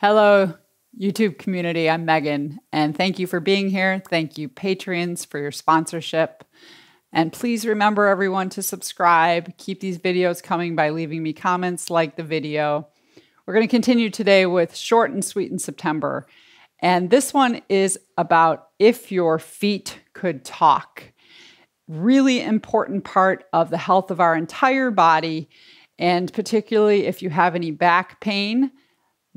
Hello, YouTube community. I'm Megan, and thank you for being here. Thank you, Patreons, for your sponsorship. And please remember, everyone, to subscribe. Keep these videos coming by leaving me comments, like the video. We're going to continue today with Short and Sweet in September. And this one is about if your feet could talk. Really important part of the health of our entire body, and particularly if you have any back pain.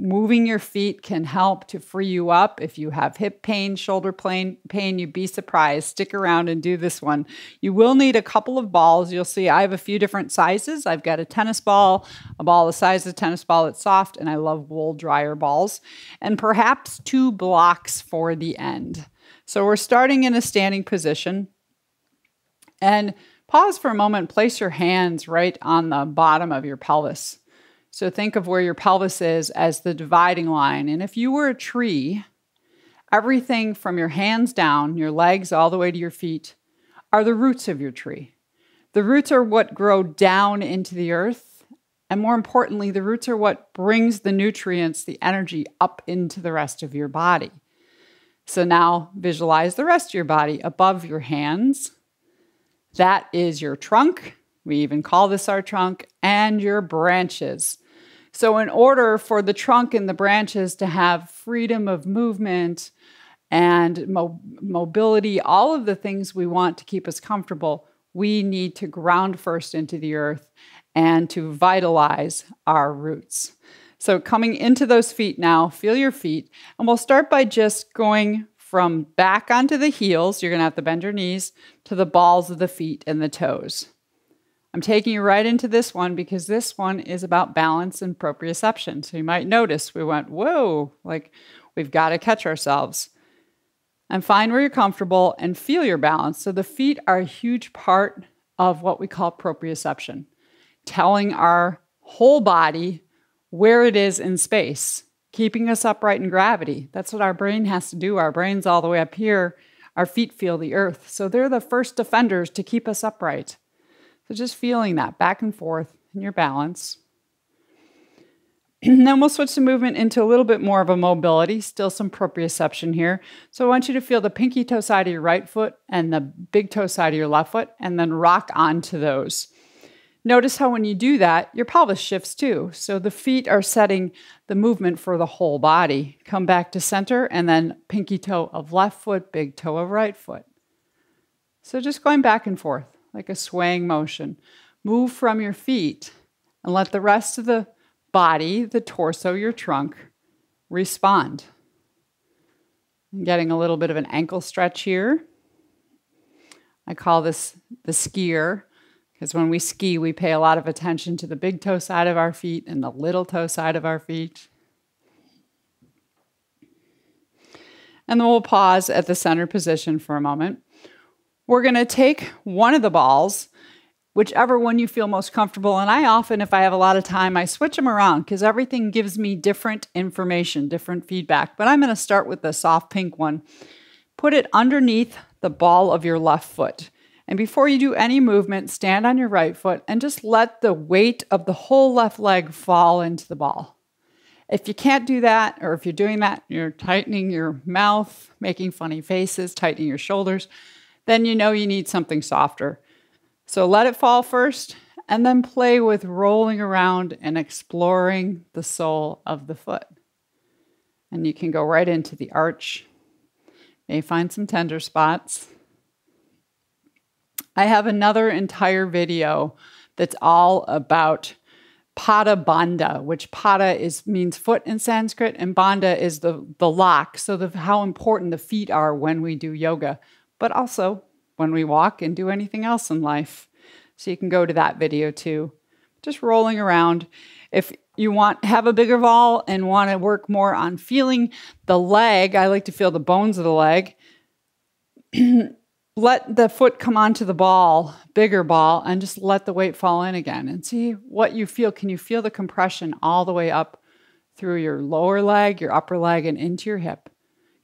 Moving your feet can help to free you up. If you have hip pain, shoulder pain, you'd be surprised. Stick around and do this one. You will need a couple of balls. You'll see I have a few different sizes. I've got a tennis ball, a ball the size of a tennis ball that's soft, and I love wool dryer balls, and perhaps 2 blocks for the end. So we're starting in a standing position. And pause for a moment. Place your hands right on the bottom of your pelvis. So think of where your pelvis is as the dividing line. And if you were a tree, everything from your hands down, your legs all the way to your feet, are the roots of your tree. The roots are what grow down into the earth. And more importantly, the roots are what brings the nutrients, the energy up into the rest of your body. So now visualize the rest of your body above your hands. That is your trunk. We even call this our trunk, and your branches. So in order for the trunk and the branches to have freedom of movement and mobility, all of the things we want to keep us comfortable, we need to ground first into the earth and to vitalize our roots. So coming into those feet now, feel your feet, and we'll start by just going from back onto the heels. You're going to have to bend your knees to the balls of the feet and the toes. I'm taking you right into this one because this one is about balance and proprioception. So you might notice we went, whoa, like we've got to catch ourselves. And find where you're comfortable and feel your balance. So the feet are a huge part of what we call proprioception, telling our whole body where it is in space, keeping us upright in gravity. That's what our brain has to do. Our brain's all the way up here. Our feet feel the earth. So they're the first defenders to keep us upright. So just feeling that back and forth in your balance. And then we'll switch the movement into a little bit more of a mobility, still some proprioception here. So I want you to feel the pinky toe side of your right foot and the big toe side of your left foot, and then rock onto those. Notice how when you do that, your pelvis shifts too. So the feet are setting the movement for the whole body. Come back to center, and then pinky toe of left foot, big toe of right foot. So just going back and forth, like a swaying motion. Move from your feet and let the rest of the body, the torso, your trunk, respond. I'm getting a little bit of an ankle stretch here. I call this the skier, because when we ski, we pay a lot of attention to the big toe side of our feet and the little toe side of our feet. And then we'll pause at the center position for a moment. We're going to take one of the balls, whichever one you feel most comfortable. And I often, if I have a lot of time, I switch them around because everything gives me different information, different feedback. But I'm going to start with the soft pink one. Put it underneath the ball of your left foot. And before you do any movement, stand on your right foot and just let the weight of the whole left leg fall into the ball. If you can't do that, or if you're doing that, you're tightening your mouth, making funny faces, tightening your shoulders, then you know you need something softer. So let it fall first, and then play with rolling around and exploring the sole of the foot. And you can go right into the arch. May find some tender spots. I have another entire video that's all about Pada Bandha, which Pada means foot in Sanskrit, and Bandha is the lock. So how important the feet are when we do yoga, but also when we walk and do anything else in life. So you can go to that video too. Just rolling around. If you have a bigger ball and want to work more on feeling the leg, I like to feel the bones of the leg. Let the foot come onto the ball, bigger ball, and just let the weight fall in again and see what you feel. Can you feel the compression all the way up through your lower leg, your upper leg, and into your hip?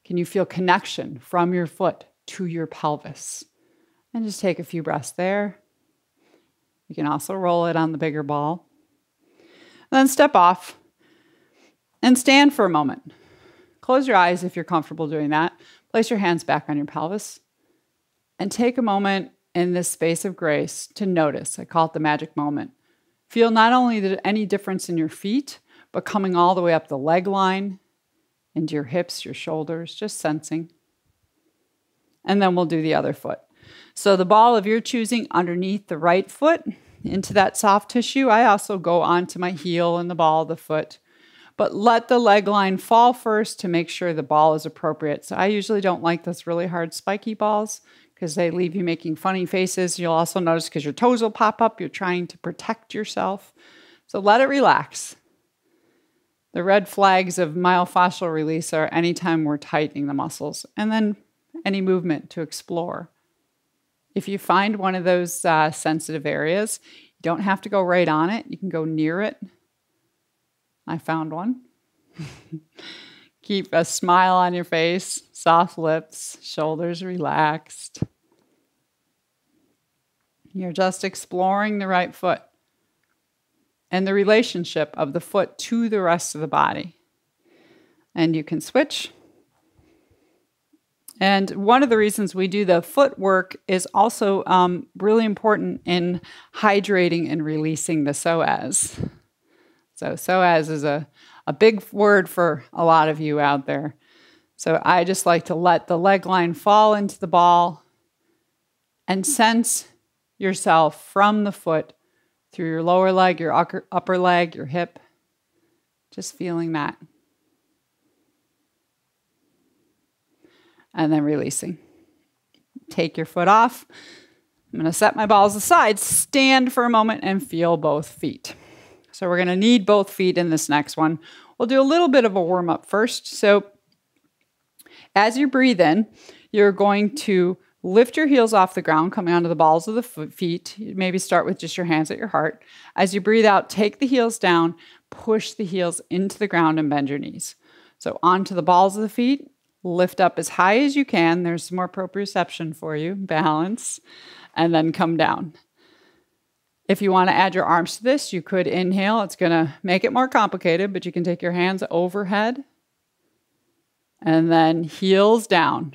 Can you feel connection from your foot to your pelvis? And just take a few breaths there. You can also roll it on the bigger ball. And then step off And stand for a moment. Close your eyes if you're comfortable doing that. Place your hands back on your pelvis. And take a moment in this space of grace to notice. I call it the magic moment. Feel not only any difference in your feet, but coming all the way up the leg line, into your hips, your shoulders, just sensing. And then we'll do the other foot. So the ball of your choosing underneath the right foot, into that soft tissue. I also go onto my heel and the ball of the foot. But let the leg line fall first to make sure the ball is appropriate. So I usually don't like those really hard spiky balls because they leave you making funny faces. You'll also notice because your toes will pop up, you're trying to protect yourself. So let it relax. The red flags of myofascial release are anytime we're tightening the muscles, and then any movement to explore. If you find one of those sensitive areas, you don't have to go right on it. You can go near it. I found one. Keep a smile on your face, soft lips, shoulders relaxed. You're just exploring the right foot and the relationship of the foot to the rest of the body. And you can switch. And one of the reasons we do the footwork is also really important in hydrating and releasing the psoas. So psoas is a big word for a lot of you out there. So I just like to let the leg line fall into the ball and sense yourself from the foot through your lower leg, your upper leg, your hip. Just feeling that. And then releasing. Take your foot off. I'm going to set my balls aside, stand for a moment, and feel both feet. So we're going to need both feet in this next one. We'll do a little bit of a warm-up first. So as you breathe in, you're going to lift your heels off the ground, coming onto the balls of the feet. Maybe start with just your hands at your heart. As you breathe out, take the heels down, push the heels into the ground, and bend your knees. So onto the balls of the feet. Lift up as high as you can. There's some more proprioception for you. Balance. And then come down. If you want to add your arms to this, you could inhale. It's going to make it more complicated, but you can take your hands overhead. And then heels down.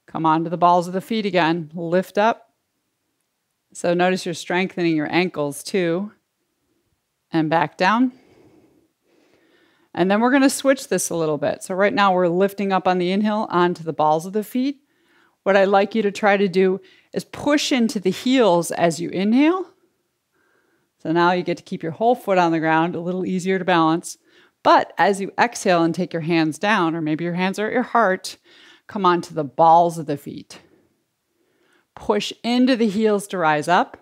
Come onto the balls of the feet again. Lift up. So notice you're strengthening your ankles too. And back down. And then we're going to switch this a little bit. So right now we're lifting up on the inhale onto the balls of the feet. What I'd like you to try to do is push into the heels as you inhale. So now you get to keep your whole foot on the ground, a little easier to balance. But as you exhale and take your hands down, or maybe your hands are at your heart, come onto the balls of the feet. Push into the heels to rise up.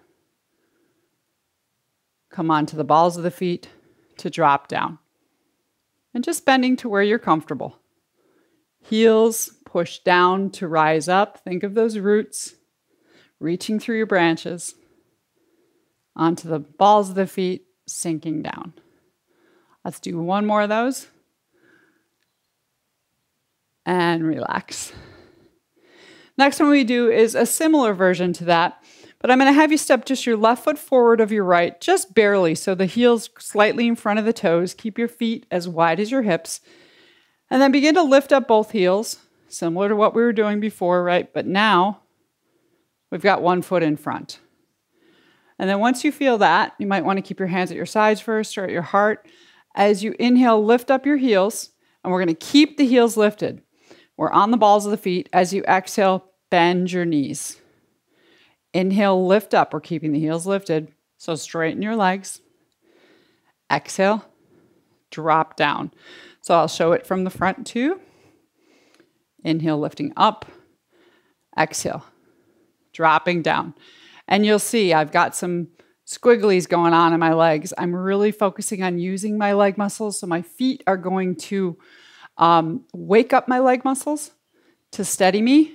Come onto the balls of the feet to drop down. And just bending to where you're comfortable. Heels push down to rise up. Think of those roots reaching through your branches. Onto the balls of the feet, sinking down. Let's do one more of those. And relax. Next one we do is a similar version to that, but I'm going to have you step just your left foot forward of your right, just barely, so the heels slightly in front of the toes. Keep your feet as wide as your hips. And then begin to lift up both heels, similar to what we were doing before, right? But now we've got one foot in front. And then once you feel that, you might want to keep your hands at your sides first or at your heart. As you inhale, lift up your heels, and we're going to keep the heels lifted. We're on the balls of the feet. As you exhale, bend your knees. Inhale, lift up. We're keeping the heels lifted. So straighten your legs. Exhale, drop down. So I'll show it from the front too. Inhale, lifting up. Exhale, dropping down. And you'll see I've got some squigglies going on in my legs. I'm really focusing on using my leg muscles. So my feet are going to wake up my leg muscles to steady me,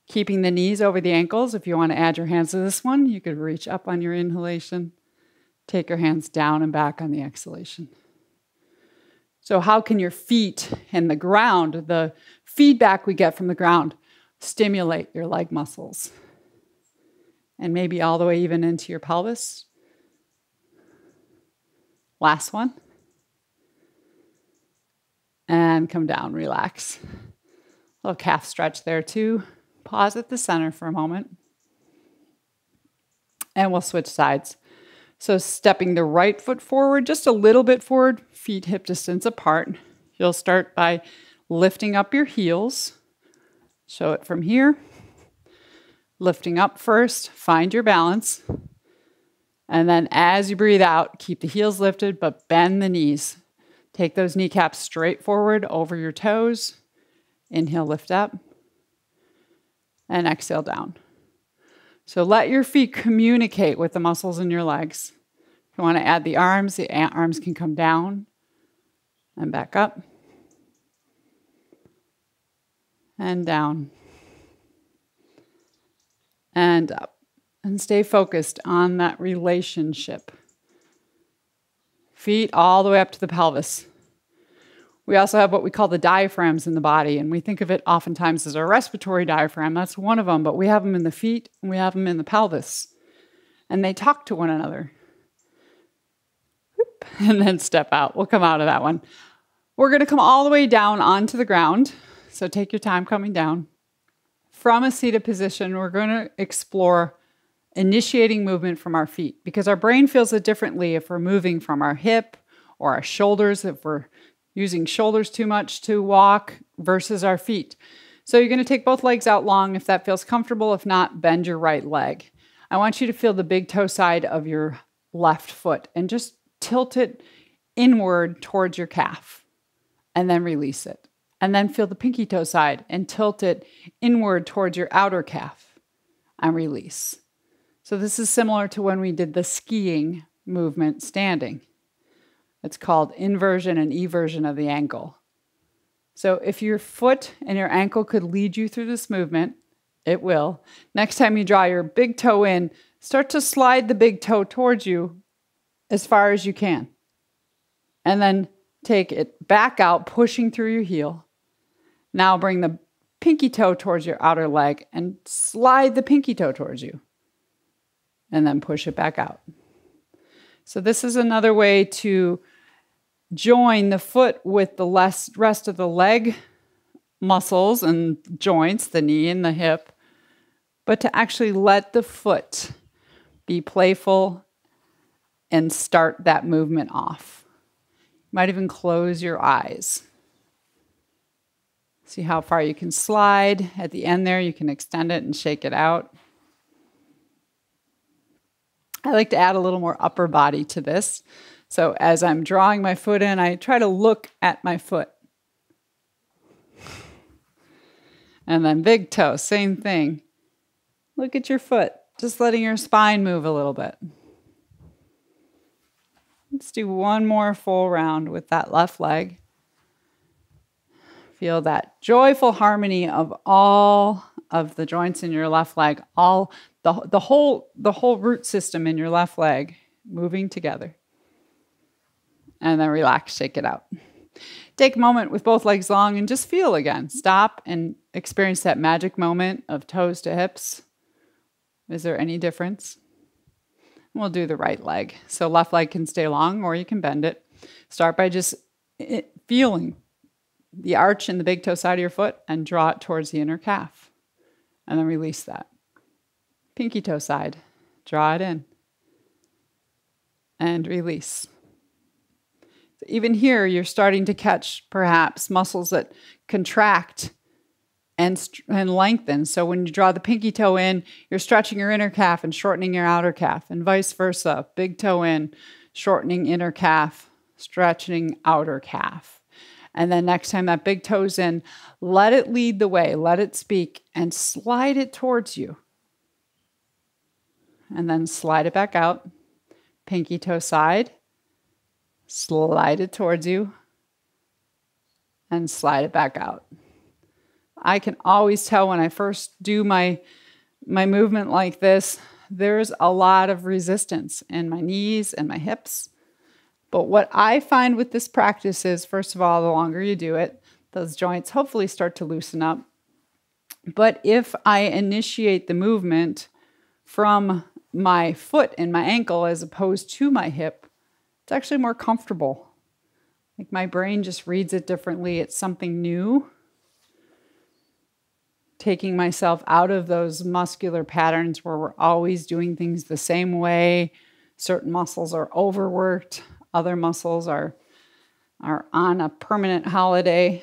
keeping the knees over the ankles. If you want to add your hands to this one, you could reach up on your inhalation, take your hands down and back on the exhalation. So how can your feet and the ground, the feedback we get from the ground, stimulate your leg muscles? And maybe all the way even into your pelvis. Last one. And come down, relax. Little calf stretch there too. Pause at the center for a moment. And we'll switch sides. So stepping the right foot forward, just a little bit forward, feet hip distance apart. You'll start by lifting up your heels. Show it from here. Lifting up first, find your balance. And then as you breathe out, keep the heels lifted, but bend the knees. Take those kneecaps straight forward over your toes. Inhale, lift up. And exhale down. So let your feet communicate with the muscles in your legs. If you want to add the arms can come down and back up. And down. And up. And stay focused on that relationship. Feet all the way up to the pelvis. We also have what we call the diaphragms in the body, and we think of it oftentimes as our respiratory diaphragm. That's one of them, but we have them in the feet and we have them in the pelvis. And they talk to one another. Whoop, and then step out. We'll come out of that one. We're going to come all the way down onto the ground. So take your time coming down. From a seated position, we're going to explore initiating movement from our feet because our brain feels it differently if we're moving from our hip or our shoulders, if we're using shoulders too much to walk versus our feet. So you're going to take both legs out long if that feels comfortable. If not, bend your right leg. I want you to feel the big toe side of your left foot and just tilt it inward towards your calf and then release it. And then feel the pinky toe side and tilt it inward towards your outer calf and release. So this is similar to when we did the skiing movement standing. It's called inversion and eversion of the ankle. So if your foot and your ankle could lead you through this movement, it will. Next time you draw your big toe in, start to slide the big toe towards you as far as you can. And then take it back out, pushing through your heel. Now bring the pinky toe towards your outer leg and slide the pinky toe towards you. And then push it back out. So this is another way to join the foot with the rest of the leg muscles and joints, the knee and the hip, but to actually let the foot be playful and start that movement off. You might even close your eyes. See how far you can slide. At the end there, you can extend it and shake it out. I like to add a little more upper body to this. So as I'm drawing my foot in, I try to look at my foot. And then big toe, same thing. Look at your foot, just letting your spine move a little bit. Let's do one more full round with that left leg. Feel that joyful harmony of all of the joints in your left leg, all the whole root system in your left leg moving together. And then relax, shake it out. Take a moment with both legs long and just feel again. Stop and experience that magic moment of toes to hips. Is there any difference? We'll do the right leg. So left leg can stay long or you can bend it. Start by just feeling the arch in the big toe side of your foot and draw it towards the inner calf. And then release that. Pinky toe side. Draw it in. And release. So even here, you're starting to catch perhaps muscles that contract and lengthen. So when you draw the pinky toe in, you're stretching your inner calf and shortening your outer calf, and vice versa. Big toe in, shortening inner calf, stretching outer calf. And then next time that big toe's in, let it lead the way, let it speak, and slide it towards you. And then slide it back out. Pinky toe side, slide it towards you, and slide it back out. I can always tell when I first do my movement like this, there's a lot of resistance in my knees and my hips. But what I find with this practice is, first of all, the longer you do it, those joints hopefully start to loosen up. But if I initiate the movement from my foot and my ankle as opposed to my hip, it's actually more comfortable. Like my brain just reads it differently. It's something new. Taking myself out of those muscular patterns where we're always doing things the same way. Certain muscles are overworked. Other muscles are on a permanent holiday.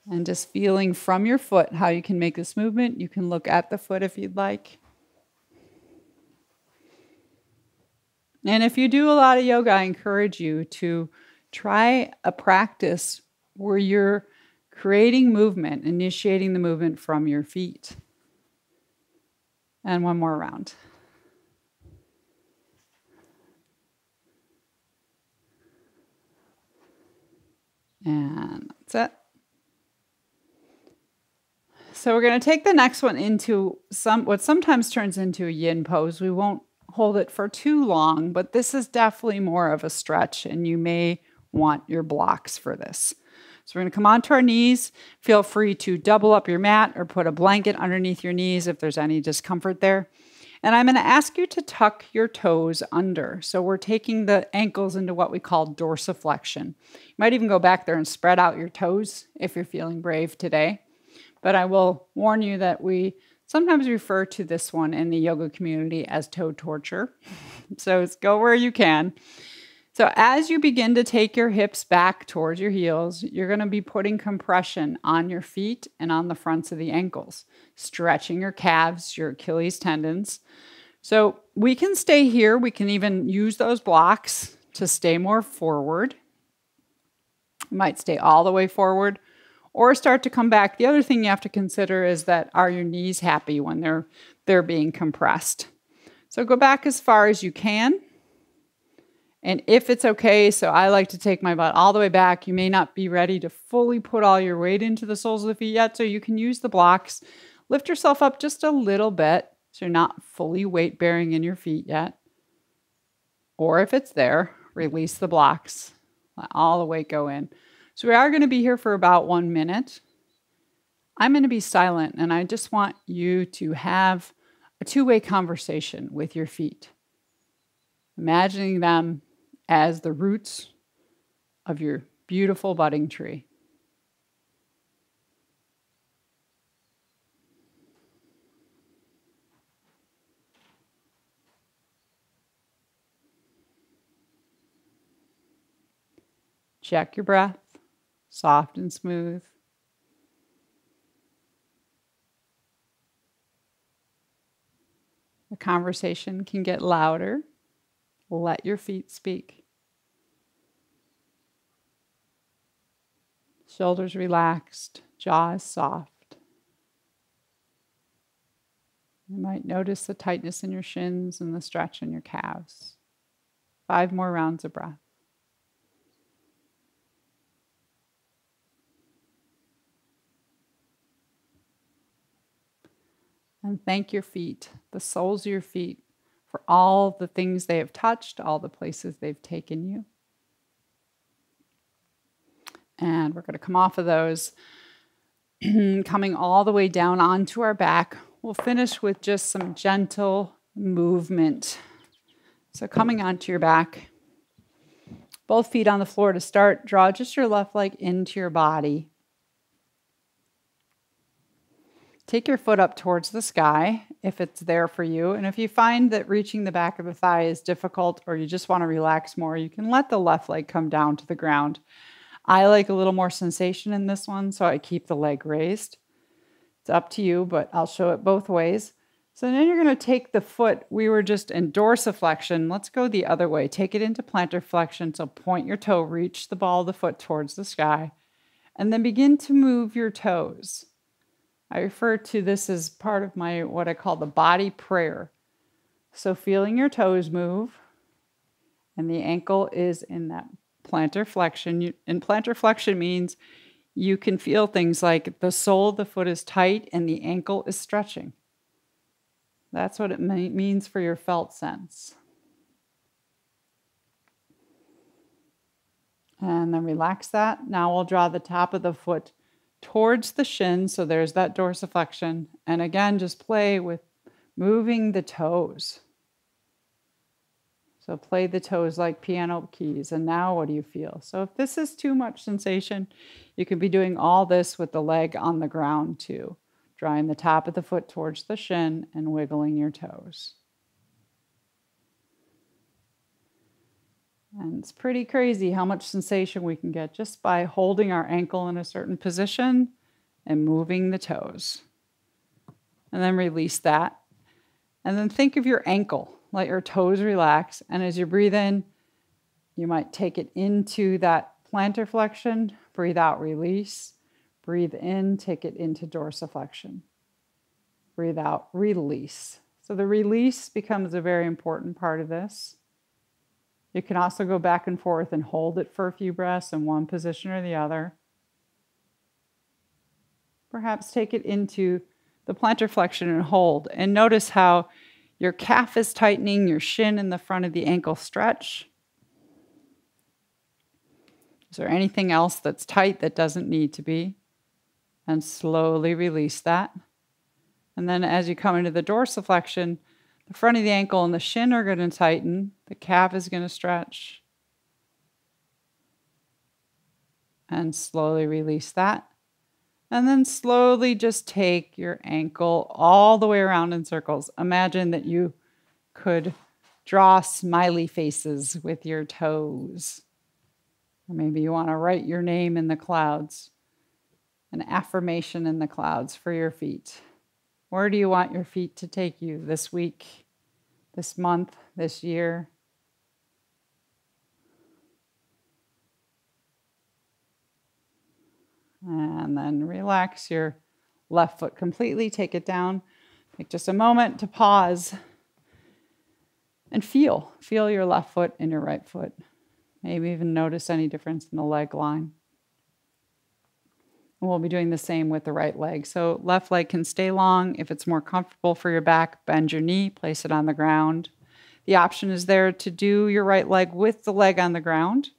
And just feeling from your foot how you can make this movement. You can look at the foot if you'd like. And if you do a lot of yoga, I encourage you to try a practice where you're creating movement, initiating the movement from your feet. And one more round. And that's it. So we're going to take the next one into what sometimes turns into a yin pose. We won't hold it for too long, but this is definitely more of a stretch, and you may want your blocks for this. So we're going to come onto our knees. Feel free to double up your mat or put a blanket underneath your knees if there's any discomfort there. And I'm going to ask you to tuck your toes under. So we're taking the ankles into what we call dorsiflexion. You might even go back there and spread out your toes if you're feeling brave today. But I will warn you that we sometimes refer to this one in the yoga community as toe torture. So go where you can. So as you begin to take your hips back towards your heels, you're going to be putting compression on your feet and on the fronts of the ankles, stretching your calves, your Achilles tendons. So we can stay here. We can even use those blocks to stay more forward. You might stay all the way forward or start to come back. The other thing you have to consider is that are your knees happy when they're being compressed? So go back as far as you can. And if it's okay, so I like to take my butt all the way back. You may not be ready to fully put all your weight into the soles of the feet yet, so you can use the blocks. Lift yourself up just a little bit, so you're not fully weight-bearing in your feet yet. Or if it's there, release the blocks. Let all the weight go in. So we are going to be here for about 1 minute. I'm going to be silent, and I just want you to have a two-way conversation with your feet. Imagining them as the roots of your beautiful budding tree. Check your breath, soft and smooth. The conversation can get louder. Let your feet speak. Shoulders relaxed, jaws soft. You might notice the tightness in your shins and the stretch in your calves. 5 more rounds of breath. And thank your feet, the soles of your feet, for all the things they have touched, all the places they've taken you. And we're going to come off of those, coming all the way down onto our back. We'll finish with just some gentle movement. So coming onto your back, both feet on the floor to start. Draw just your left leg into your body. Take your foot up towards the sky if it's there for you. And if you find that reaching the back of the thigh is difficult or you just want to relax more, you can let the left leg come down to the ground. I like a little more sensation in this one, so I keep the leg raised. It's up to you, but I'll show it both ways. So then you're going to take the foot. We were just in dorsiflexion. Let's go the other way. Take it into plantar flexion. So point your toe, reach the ball of the foot towards the sky, and then begin to move your toes. I refer to this as part of my, what I call the body prayer. So feeling your toes move, and the ankle is in that plantar flexion. And plantar flexion means you can feel things like the sole of the foot is tight and the ankle is stretching. That's what it means for your felt sense. And then relax that. Now we'll draw the top of the foot towards the shin, so there's that dorsiflexion. And again, just play with moving the toes. So play the toes like piano keys. And now what do you feel? So if this is too much sensation, you could be doing all this with the leg on the ground too. Drawing the top of the foot towards the shin and wiggling your toes. And it's pretty crazy how much sensation we can get just by holding our ankle in a certain position and moving the toes. And then release that. And then think of your ankle. Let your toes relax. And as you breathe in, you might take it into that plantar flexion. Breathe out, release. Breathe in, take it into dorsiflexion. Breathe out, release. So the release becomes a very important part of this. You can also go back and forth and hold it for a few breaths in one position or the other. Perhaps take it into the plantar flexion and hold. And notice how your calf is tightening, your shin in the front of the ankle stretch. Is there anything else that's tight that doesn't need to be? And slowly release that. And then as you come into the dorsiflexion, the front of the ankle and the shin are going to tighten. The calf is going to stretch. And slowly release that. And then slowly just take your ankle all the way around in circles. Imagine that you could draw smiley faces with your toes. Or maybe you want to write your name in the clouds. An affirmation in the clouds for your feet. Where do you want your feet to take you this week, this month, this year? And then relax your left foot completely. Take it down. Take just a moment to pause and feel. Feel your left foot and your right foot. Maybe even notice any difference in the leg line. And we'll be doing the same with the right leg. So left leg can stay long. If it's more comfortable for your back, bend your knee, place it on the ground. The option is there to do your right leg with the leg on the ground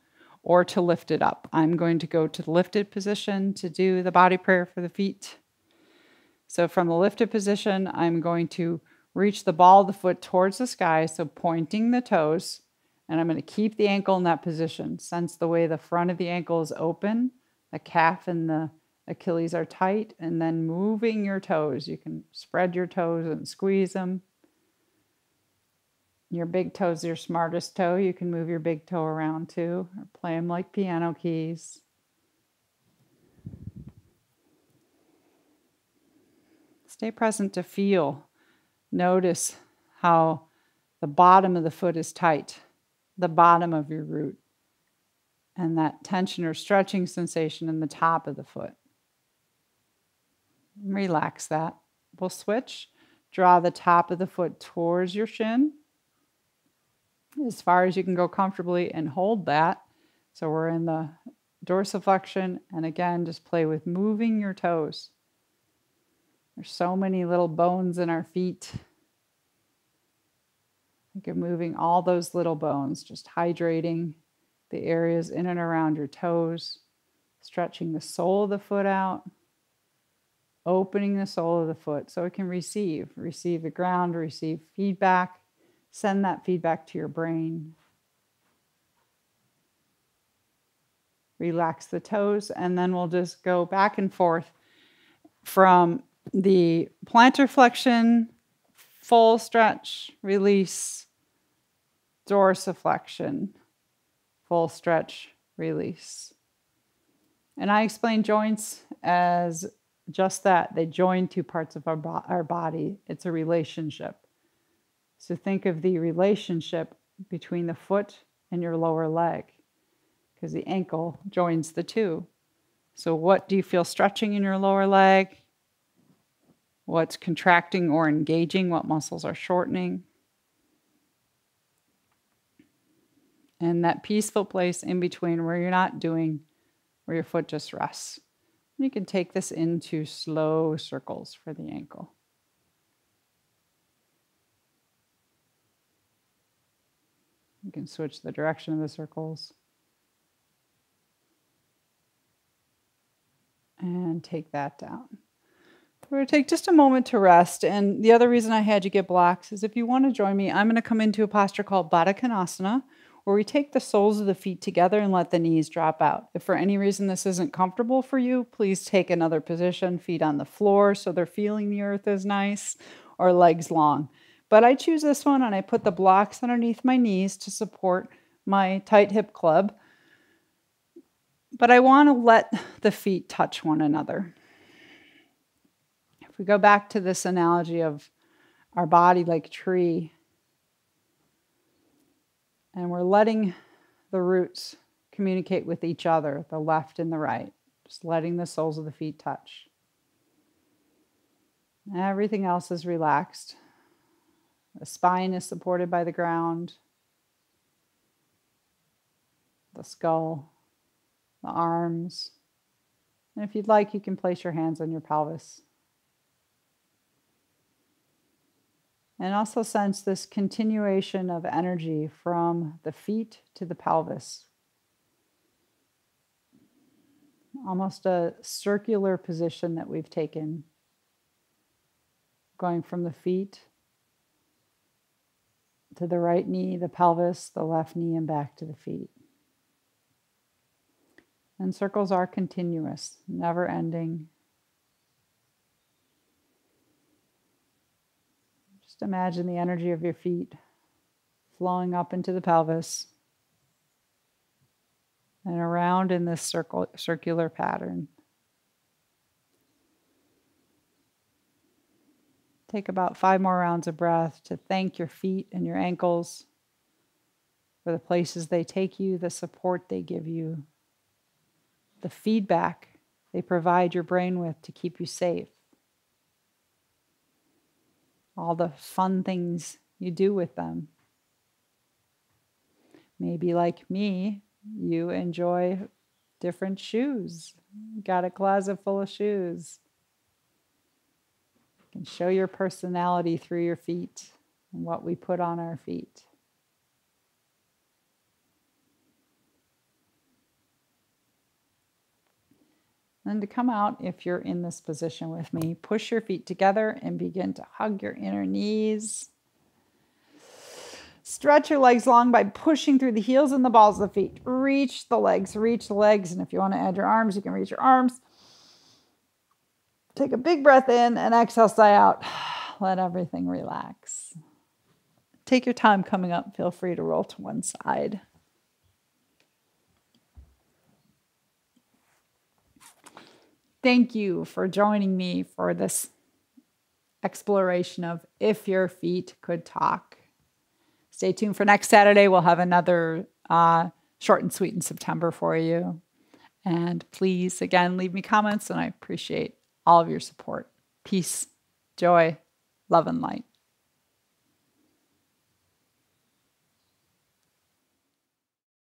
or to lift it up. I'm going to go to the lifted position to do the body prayer for the feet. So from the lifted position, I'm going to reach the ball of the foot towards the sky, so pointing the toes, and I'm going to keep the ankle in that position. Sense the way the front of the ankle is open, the calf and the Achilles are tight, and then moving your toes. You can spread your toes and squeeze them. Your big toe is your smartest toe. You can move your big toe around too, or play them like piano keys. Stay present to feel. Notice how the bottom of the foot is tight, the bottom of your root, and that tension or stretching sensation in the top of the foot. Relax that. We'll switch. Draw the top of the foot towards your shin as far as you can go comfortably and hold that. So we're in the dorsiflexion, and again, just play with moving your toes. There's so many little bones in our feet. Think of moving all those little bones, just hydrating the areas in and around your toes, stretching the sole of the foot out, opening the sole of the foot so it can receive the ground, receive feedback, send that feedback to your brain. Relax the toes, and then we'll just go back and forth from the plantar flexion, full stretch, release, dorsiflexion, full stretch, release. And I explain joints as just that. They join two parts of our body. It's a relationship. So think of the relationship between the foot and your lower leg, because the ankle joins the two. So what do you feel stretching in your lower leg? What's contracting or engaging? What muscles are shortening? And that peaceful place in between where you're not doing, where your foot just rests. You can take this into slow circles for the ankle. You can switch the direction of the circles. And take that down. We're going to take just a moment to rest. And the other reason I had you get blocks is if you want to join me, I'm going to come into a posture called Baddha Konasana, where we take the soles of the feet together and let the knees drop out. If for any reason this isn't comfortable for you, please take another position, feet on the floor so they're feeling the earth is nice, or legs long. But I choose this one and I put the blocks underneath my knees to support my tight hip club. But I want to let the feet touch one another. If we go back to this analogy of our body like a tree, and we're letting the roots communicate with each other, the left and the right, just letting the soles of the feet touch. Everything else is relaxed. The spine is supported by the ground, the skull, the arms. And if you'd like, you can place your hands on your pelvis. And also sense this continuation of energy from the feet to the pelvis. Almost a circular position that we've taken, going from the feet to the right knee, the pelvis, the left knee, and back to the feet. And circles are continuous, never ending. Just imagine the energy of your feet flowing up into the pelvis and around in this circular pattern. Take about 5 more rounds of breath to thank your feet and your ankles for the places they take you, the support they give you, the feedback they provide your brain with to keep you safe. All the fun things you do with them. Maybe like me, you enjoy different shoes. Got a closet full of shoes. You can show your personality through your feet and what we put on our feet. Then to come out, if you're in this position with me, push your feet together and begin to hug your inner knees. Stretch your legs long by pushing through the heels and the balls of the feet. Reach the legs. And if you want to add your arms, you can reach your arms. Take a big breath in and exhale, sigh out. Let everything relax. Take your time coming up. Feel free to roll to one side. Thank you for joining me for this exploration of if your feet could talk. Stay tuned for next Saturday. We'll have another short and sweet in September for you. And please, again, leave me comments, and I appreciate all of your support. Peace, joy, love, and light.